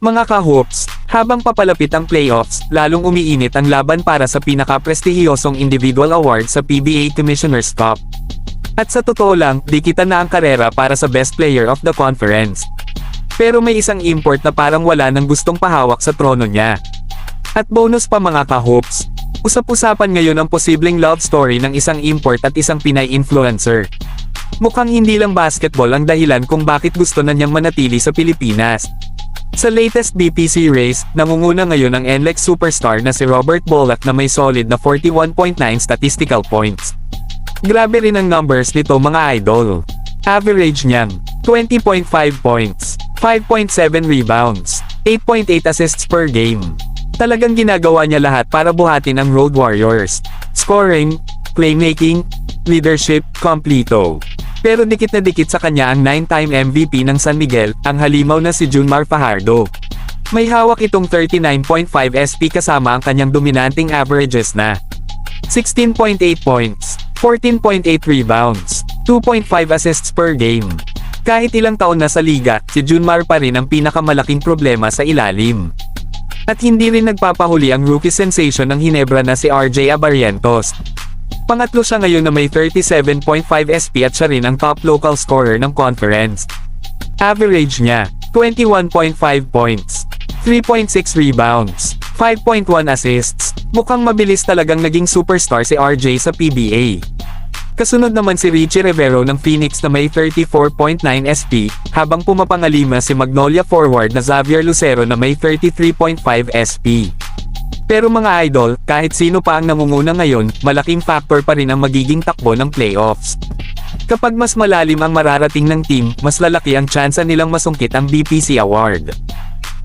Mga ka-hoops, habang papalapit ang playoffs, lalong umiinit ang laban para sa pinaka-prestihiyosong individual award sa PBA Commissioner's Cup. At sa totoo lang, dikitan na ang karera para sa Best Player of the Conference. Pero may isang import na parang wala nang gustong pahawak sa trono niya. At bonus pa mga ka-hoops, usap-usapan ngayon ang posibleng love story ng isang import at isang Pinay influencer. Mukhang hindi lang basketball ang dahilan kung bakit gusto na niyang manatili sa Pilipinas. Sa latest BPC race, nangunguna ngayon ang NLEX superstar na si Robert Bolac na may solid na 41.9 statistical points. Grabe rin ang numbers nito mga idol. Average niyang 20.5 points, 5.7 rebounds, 8.8 assists per game. Talagang ginagawa niya lahat para buhatin ang Road Warriors. Scoring, playmaking, leadership, kompleto. Pero dikit na dikit sa kanya ang 9-time MVP ng San Miguel, ang halimaw na si Junmar Fajardo. May hawak itong 39.5 SP kasama ang kanyang dominanting averages na 16.8 points, 14.8 rebounds, 2.5 assists per game. Kahit ilang taon na sa liga, si Junmar pa rin ang pinakamalaking problema sa ilalim. At hindi rin nagpapahuli ang rookie sensation ng Hinebra na si RJ Abarrientos. Pangatlo siya ngayon na may 37.5 SP at siya rin ang top local scorer ng conference. Average niya, 21.5 points, 3.6 rebounds, 5.1 assists. Mukhang mabilis talagang naging superstar si RJ sa PBA. Kasunod naman si Richie Rivero ng Phoenix na may 34.9 SP, habang pumapangalima si Magnolia forward na Xavier Lucero na may 33.5 SP. Pero mga idol, kahit sino pa ang nangunguna ngayon, malaking factor pa rin ang magiging takbo ng playoffs. Kapag mas malalim ang mararating ng team, mas lalaki ang tsansa nilang masungkit ang BPC award.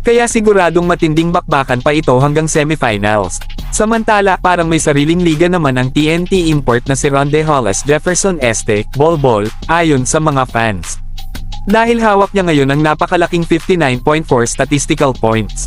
Kaya siguradong matinding bakbakan pa ito hanggang semifinals. Samantala, parang may sariling liga naman ang TNT import na si Ronde Hollis Jefferson Este, Bol, ayon sa mga fans. Dahil hawak niya ngayon ang napakalaking 59.4 statistical points.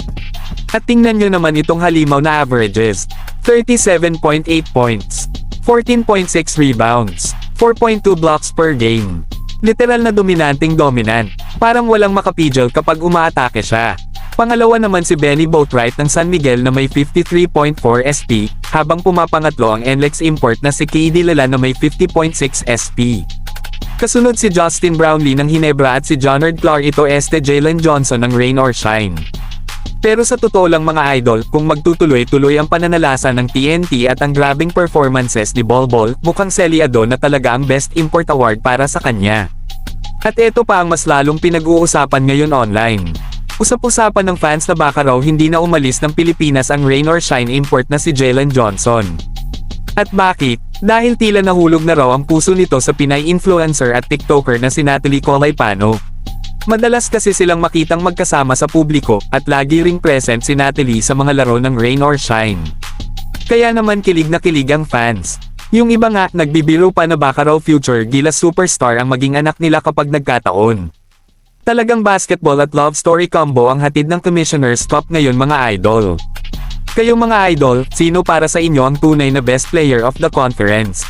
At tingnan nyo naman itong halimaw na averages, 37.8 points, 14.6 rebounds, 4.2 blocks per game. Literal na dominanting dominant, parang walang makapigil kapag umaatake siya. Pangalawa naman si Benny Boatwright ng San Miguel na may 53.4 SP, habang pumapangatlo ang NLEX import na si KD Lala na may 50.6 SP. Kasunod si Justin Brownlee ng Hinebra at si Jonard Clark ito este Jalen Johnson ng Rain or Shine. Pero sa totoo lang mga idol, kung magtutuloy-tuloy ang pananalasa ng TNT at ang grabing performances ni Bol, mukhang selyado na talaga ang Best Import Award para sa kanya. At ito pa ang mas lalong pinag-uusapan ngayon online. Usap-usapan ng fans na baka raw hindi na umalis ng Pilipinas ang Rain or Shine import na si Jalen Johnson. At bakit? Dahil tila nahulog na raw ang puso nito sa Pinay influencer at TikToker na si Natalie Colaypano. Madalas kasi silang makitang magkasama sa publiko, at lagi ring present si Natalie sa mga laro ng Rain or Shine. Kaya naman kilig na kilig ang fans. Yung iba nga, nagbibiro pa na baka raw future Gilas superstar ang maging anak nila kapag nagkataon. Talagang basketball at love story combo ang hatid ng Commissioner's Cup ngayon mga idol. Kayong mga idol, sino para sa inyo ang tunay na best player of the conference?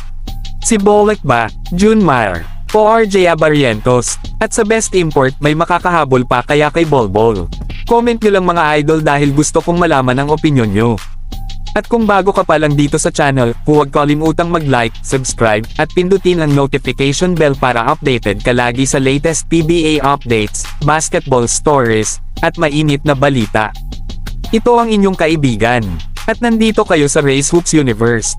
Si Bolac ba? Junmar? O RJ Abarrientos? At sa best import, may makakahabol pa kaya kay Bol? Comment nyo lang mga idol dahil gusto kong malaman ang opinyon nyo. At kung bago ka pa lang dito sa channel, huwag kalimutang mag-like, subscribe, at pindutin ang notification bell para updated ka lagi sa latest PBA updates, basketball stories, at mainit na balita. Ito ang inyong kaibigan. At nandito kayo sa Race Hoops Universe.